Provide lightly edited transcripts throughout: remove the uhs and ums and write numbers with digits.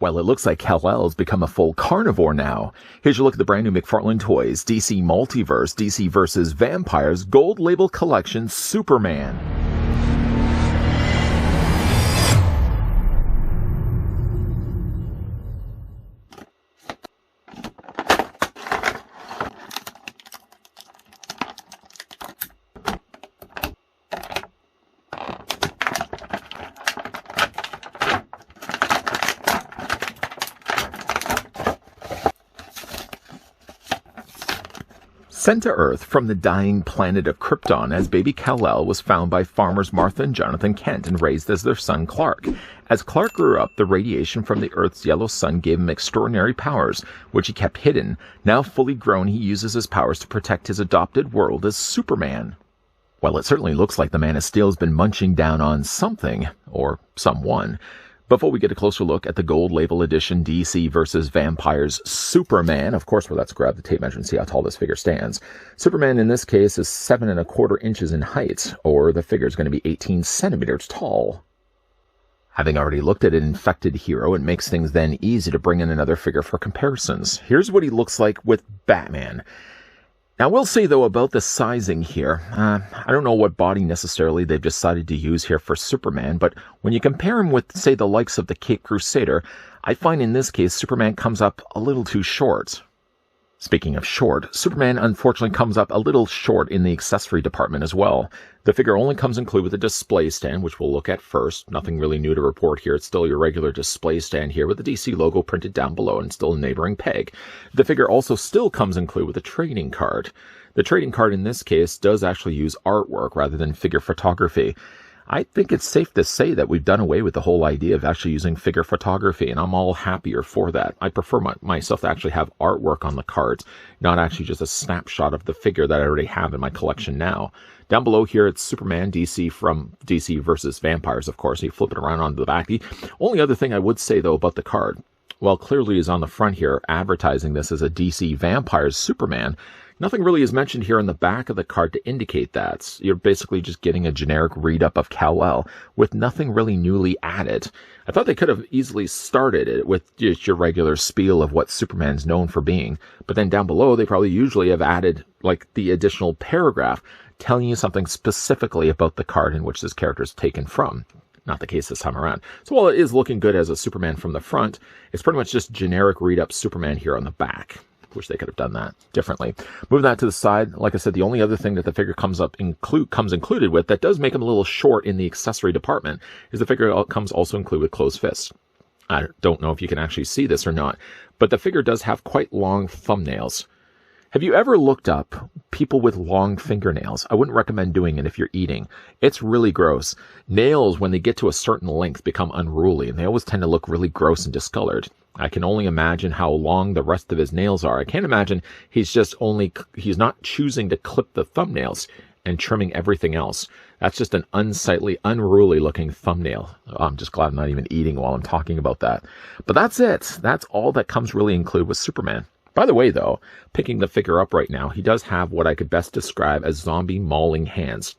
Well, it looks like Kal-El's become a full carnivore now. Here's your look at the brand new McFarlane Toys DC Multiverse DC vs. Vampires Gold Label Collection Superman. Sent to Earth from the dying planet of Krypton as baby Kal-El was found by farmers Martha and Jonathan Kent and raised as their son Clark. As Clark grew up, the radiation from the Earth's yellow sun gave him extraordinary powers, which he kept hidden. Now fully grown, he uses his powers to protect his adopted world as Superman. Well, it certainly looks like the Man of Steel's been munching down on something, or someone. Before we get a closer look at the Gold Label Edition DC vs. Vampires Superman, of course, well, let's grab the tape measure and see how tall this figure stands. Superman in this case is 7¼ inches in height, or the figure is going to be 18 centimeters tall. Having already looked at an infected hero, it makes things then easy to bring in another figure for comparisons. Here's what he looks like with Batman. Now, we'll say, though, about the sizing here, I don't know what body necessarily they've decided to use here for Superman, but when you compare him with, say, the likes of the Caped Crusader, I find in this case Superman comes up a little too short. Speaking of short, Superman unfortunately comes up a little short in the accessory department as well. The figure only comes included with a display stand, which we'll look at first. Nothing really new to report here. It's still your regular display stand here with the DC logo printed down below and still a neighboring peg. The figure also still comes included with a trading card. The trading card in this case does actually use artwork rather than figure photography. I think it's safe to say that we've done away with the whole idea of actually using figure photography, and I'm all happier for that. I prefer myself to actually have artwork on the cards, not actually just a snapshot of the figure that I already have in my collection now. Down below here, it's Superman DC from DC vs. Vampires, of course. You flip it around onto the back. The only other thing I would say, though, about the card, well, clearly is on the front here, advertising this as a DC Vampires Superman. Nothing really is mentioned here on the back of the card to indicate that. You're basically just getting a generic read-up of Kal-El with nothing really newly added. I thought they could have easily started it with just your regular spiel of what Superman's known for being. But then down below, they probably usually have added like the additional paragraph telling you something specifically about the card in which this character is taken from. Not the case this time around. So while it is looking good as a Superman from the front, it's pretty much just generic read-up Superman here on the back. Wish they could have done that differently. Move that to the side. Like I said, the only other thing that the figure comes included with that does make him a little short in the accessory department is the figure comes also included with closed fists. I don't know if you can actually see this or not, but the figure does have quite long thumbnails. Have you ever looked up people with long fingernails? I wouldn't recommend doing it if you're eating. It's really gross. Nails, when they get to a certain length, become unruly, and they always tend to look really gross and discolored. I can only imagine how long the rest of his nails are. I can't imagine he's not choosing to clip the thumbnails and trimming everything else. That's just an unsightly, unruly looking thumbnail. Oh, I'm just glad I'm not even eating while I'm talking about that. But that's it. That's all that comes really included with Superman. By the way, though, picking the figure up right now, he does have what I could best describe as zombie mauling hands.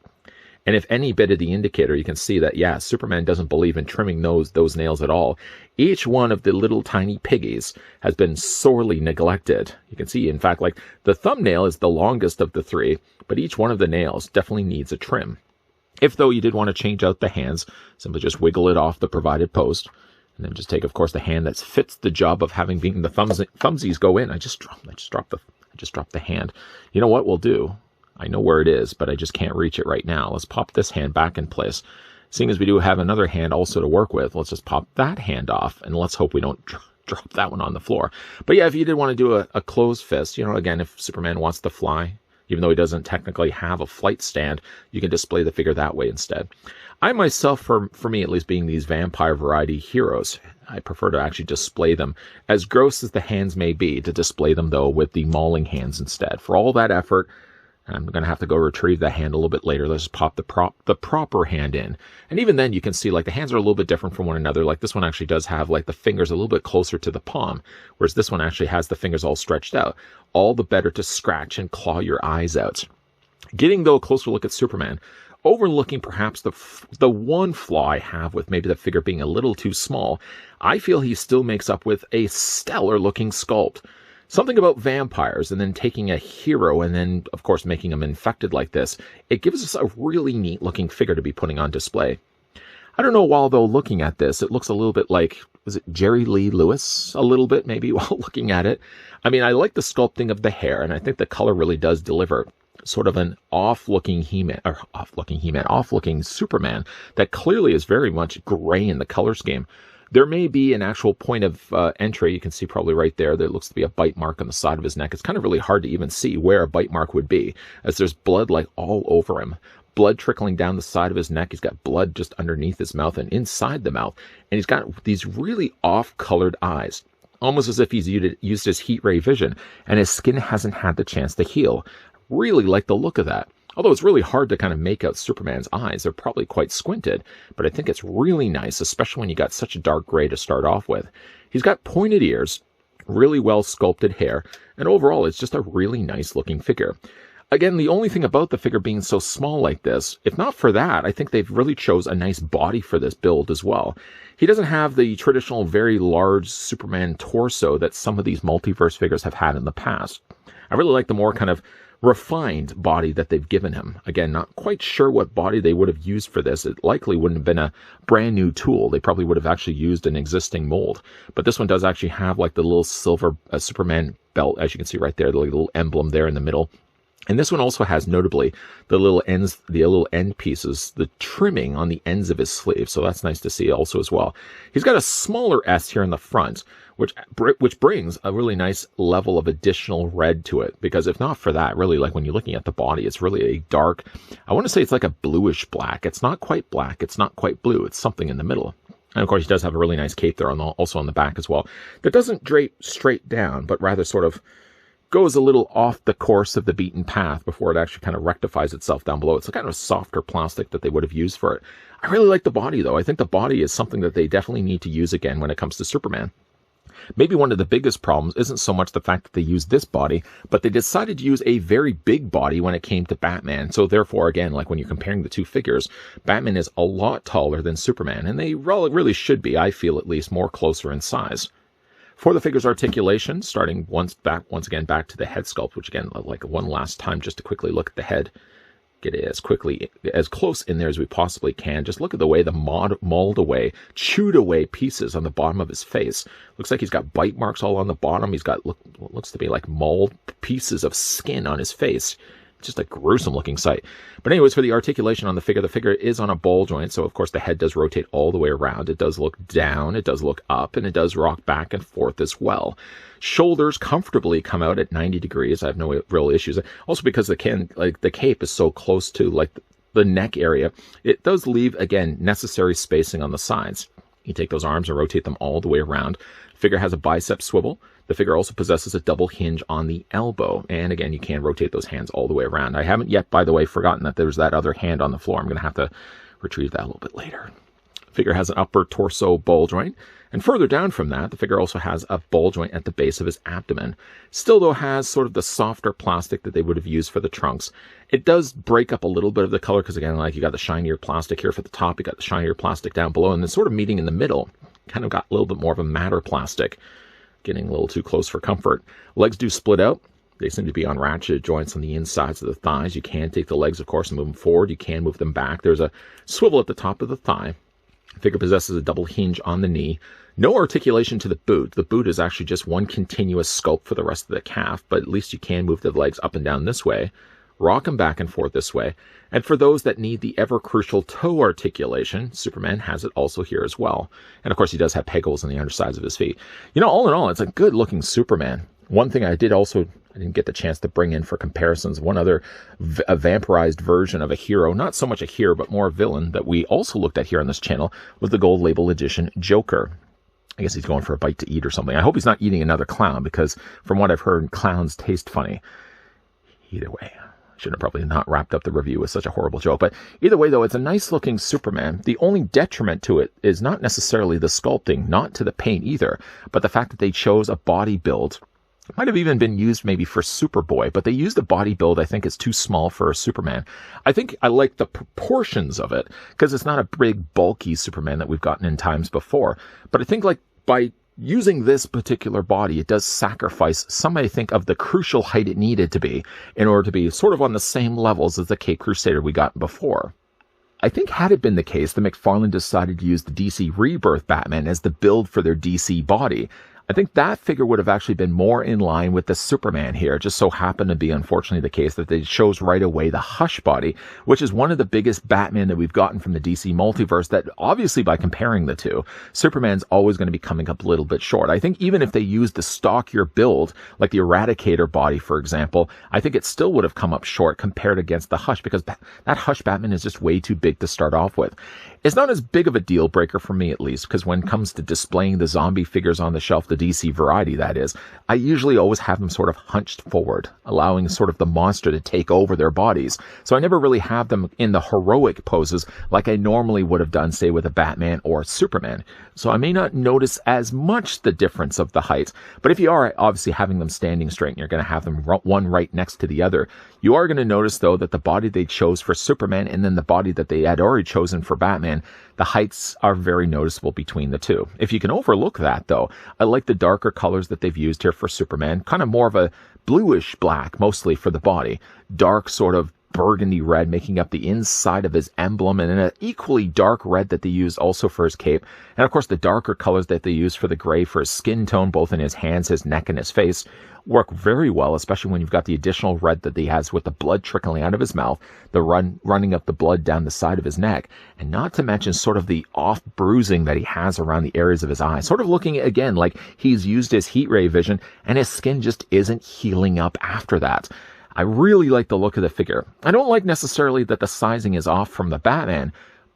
And if any bit of the indicator, you can see that, yeah, Superman doesn't believe in trimming those nails at all. Each one of the little tiny piggies has been sorely neglected. You can see, in fact, like the thumbnail is the longest of the three, but each one of the nails definitely needs a trim. If, though, you did want to change out the hands, simply just wiggle it off the provided post. And then just take, of course, the hand that fits the job of having the thumbsies go in. I just dropped the hand. You know what we'll do? I know where it is, but I just can't reach it right now. Let's pop this hand back in place. Seeing as we do have another hand also to work with, let's just pop that hand off, and let's hope we don't drop that one on the floor. But yeah, if you did want to do a closed fist, again, if Superman wants to fly, even though he doesn't technically have a flight stand, you can display the figure that way instead. I myself, for me at least, being these vampire variety heroes, I prefer to actually display them, as gross as the hands may be, to display them, though, with the mauling hands instead. For all that effort, I'm going to have to go retrieve that hand a little bit later. Let's just pop the proper hand in. And even then, you can see, like, the hands are a little bit different from one another. Like, this one actually does have, like, the fingers a little bit closer to the palm, whereas this one actually has the fingers all stretched out. All the better to scratch and claw your eyes out. Getting, though, a closer look at Superman, overlooking perhaps the one flaw I have with maybe the figure being a little too small, I feel he still makes up with a stellar-looking sculpt. Something about vampires and then taking a hero and then, of course, making him infected like this, it gives us a really neat-looking figure to be putting on display. I don't know, while though looking at this, it looks a little bit like, was it Jerry Lee Lewis? A little bit, maybe, while looking at it. I mean, I like the sculpting of the hair, and I think the color really does deliver sort of an off-looking Superman that clearly is very much gray in the color scheme. There may be an actual point of entry. You can see probably right there. There looks to be a bite mark on the side of his neck. It's kind of really hard to even see where a bite mark would be, as there's blood like all over him. Blood trickling down the side of his neck. He's got blood just underneath his mouth and inside the mouth. And he's got these really off-colored eyes, almost as if he's used his heat ray vision, and his skin hasn't had the chance to heal. Really like the look of that. Although it's really hard to kind of make out Superman's eyes. They're probably quite squinted, but I think it's really nice, especially when you got such a dark gray to start off with. He's got pointed ears, really well sculpted hair, and overall it's just a really nice looking figure. Again, the only thing about the figure being so small like this, if not for that, I think they've really chose a nice body for this build as well. He doesn't have the traditional very large Superman torso that some of these multiverse figures have had in the past. I really like the more kind of refined body that they've given him. Again, not quite sure what body they would have used for this. It likely wouldn't have been a brand new tool. They probably would have actually used an existing mold. But this one does actually have like the little silver Superman belt, as you can see right there, the little emblem there in the middle. And this one also has, notably, the little end pieces, the trimming on the ends of his sleeve. So that's nice to see also as well. He's got a smaller S here in the front, which brings a really nice level of additional red to it. Because if not for that, really, like when you're looking at the body, it's really a dark, I want to say it's like a bluish black. It's not quite black. It's not quite blue. It's something in the middle. And of course, he does have a really nice cape there, also on the back as well, that doesn't drape straight down, but rather sort of goes a little off the course of the beaten path before it actually kind of rectifies itself down below. It's a kind of a softer plastic that they would have used for it. I really like the body, though. I think the body is something that they definitely need to use again when it comes to Superman. Maybe one of the biggest problems isn't so much the fact that they used this body, but they decided to use a very big body when it came to Batman. So therefore, again, like when you're comparing the two figures, Batman is a lot taller than Superman, and they really should be, I feel at least, more closer in size. For the figure's articulation, starting once again back to the head sculpt, which again, like one last time, just to quickly look at the head, get it as close in there as we possibly can. Just look at the way the chewed away pieces on the bottom of his face. Looks like he's got bite marks all on the bottom. He's got what looks to be like mauled pieces of skin on his face. Just a gruesome looking sight. But anyways, for the articulation on the figure is on a ball joint, so of course the head does rotate all the way around. It does look down, it does look up, and it does rock back and forth as well. Shoulders comfortably come out at 90 degrees. I have no real issues. Also because the cape is so close to like the neck area, it does leave, again, necessary spacing on the sides. You take those arms and rotate them all the way around. The figure has a bicep swivel. The figure also possesses a double hinge on the elbow. And again, you can rotate those hands all the way around. I haven't yet, by the way, forgotten that there's that other hand on the floor. I'm going to have to retrieve that a little bit later. The figure has an upper torso ball joint. And further down from that, the figure also has a ball joint at the base of his abdomen. Still, though, has sort of the softer plastic that they would have used for the trunks. It does break up a little bit of the color because, again, like you got the shinier plastic here for the top, you got the shinier plastic down below, and then sort of meeting in the middle, kind of got a little bit more of a matter plastic. Getting a little too close for comfort. Legs do split out. They seem to be on ratchet joints on the insides of the thighs. You can take the legs, of course, and move them forward. You can move them back. There's a swivel at the top of the thigh. The figure possesses a double hinge on the knee. No articulation to the boot. The boot is actually just one continuous sculpt for the rest of the calf, but at least you can move the legs up and down this way, rock them back and forth this way. And for those that need the ever-crucial toe articulation, Superman has it also here as well. And of course, he does have peg holes on the undersides of his feet. You know, all in all, it's a good-looking Superman. One thing I didn't get the chance to bring in for comparisons, one other a vampirized version of a hero, not so much a hero, but more a villain, that we also looked at here on this channel, was the Gold Label Edition Joker. I guess he's going for a bite to eat or something. I hope he's not eating another clown, because from what I've heard, clowns taste funny. Either way. Should have probably not wrapped up the review with such a horrible joke. But either way, though, it's a nice-looking Superman. The only detriment to it is not necessarily the sculpting, not to the paint either, but the fact that they chose a body build It might have even been used maybe for Superboy, but they used the body build I think is too small for a Superman. I think I like the proportions of it because it's not a big, bulky Superman that we've gotten in times before. But I think like by using this particular body, it does sacrifice some, I think, of the crucial height it needed to be in order to be sort of on the same levels as the Caped Crusader we got before. I think had it been the case that McFarlane decided to use the DC Rebirth Batman as the build for their DC body, I think that figure would have actually been more in line with the Superman here. It just so happened to be, unfortunately, the case that they chose right away the Hush body, which is one of the biggest Batman that we've gotten from the DC multiverse that, obviously, by comparing the two, Superman's always going to be coming up a little bit short. I think even if they used the stockier build, like the Eradicator body, for example, I think it still would have come up short compared against the Hush, because that Hush Batman is just way too big to start off with. It's not as big of a deal breaker for me, at least, because when it comes to displaying the zombie figures on the shelf, the DC variety, that is, I usually always have them sort of hunched forward, allowing sort of the monster to take over their bodies. So I never really have them in the heroic poses like I normally would have done, say, with a Batman or Superman. So I may not notice as much the difference of the height, but if you are obviously having them standing straight and you're going to have them one right next to the other, you are going to notice, though, that the body they chose for Superman and then the body that they had already chosen for Batman, the heights are very noticeable between the two. If you can overlook that, though, I like the darker colors that they've used here for Superman, kind of more of a bluish black, mostly for the body, dark sort of burgundy red making up the inside of his emblem, and an equally dark red that they used also for his cape, and of course the darker colors that they used for the gray for his skin tone, both in his hands, his neck, and his face, work very well, especially when you've got the additional red that he has with the blood trickling out of his mouth, the running up the blood down the side of his neck, and not to mention sort of the off bruising that he has around the areas of his eyes, sort of looking again like he's used his heat ray vision and his skin just isn't healing up after that. I really like the look of the figure. I don't like necessarily that the sizing is off from the Batman,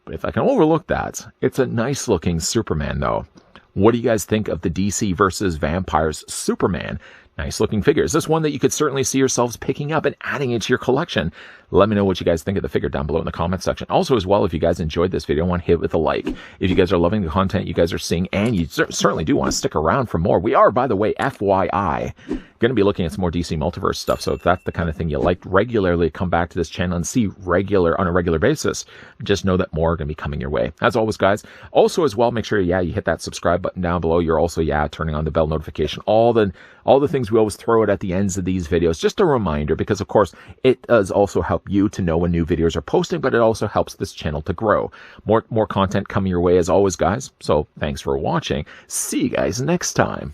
but if I can overlook that, it's a nice looking Superman though. What do you guys think of the DC versus Vampires Superman? Nice looking figure. Is this one that you could certainly see yourselves picking up and adding into your collection? Let me know what you guys think of the figure down below in the comment section. Also, as well, if you guys enjoyed this video, I want to hit it with a like. If you guys are loving the content you guys are seeing, and you certainly do want to stick around for more, we are, by the way, FYI, going to be looking at some more DC Multiverse stuff. So if that's the kind of thing you like regularly, come back to this channel and see on a regular basis, just know that more are going to be coming your way. As always, guys, also as well, make sure, you hit that subscribe button down below. You're also, turning on the bell notification. All the things we always throw it at the ends of these videos. Just a reminder, because of course, it does also help you to know when new videos are posting, but it also helps this channel to grow. More content coming your way as always, guys. So thanks for watching. See you guys next time.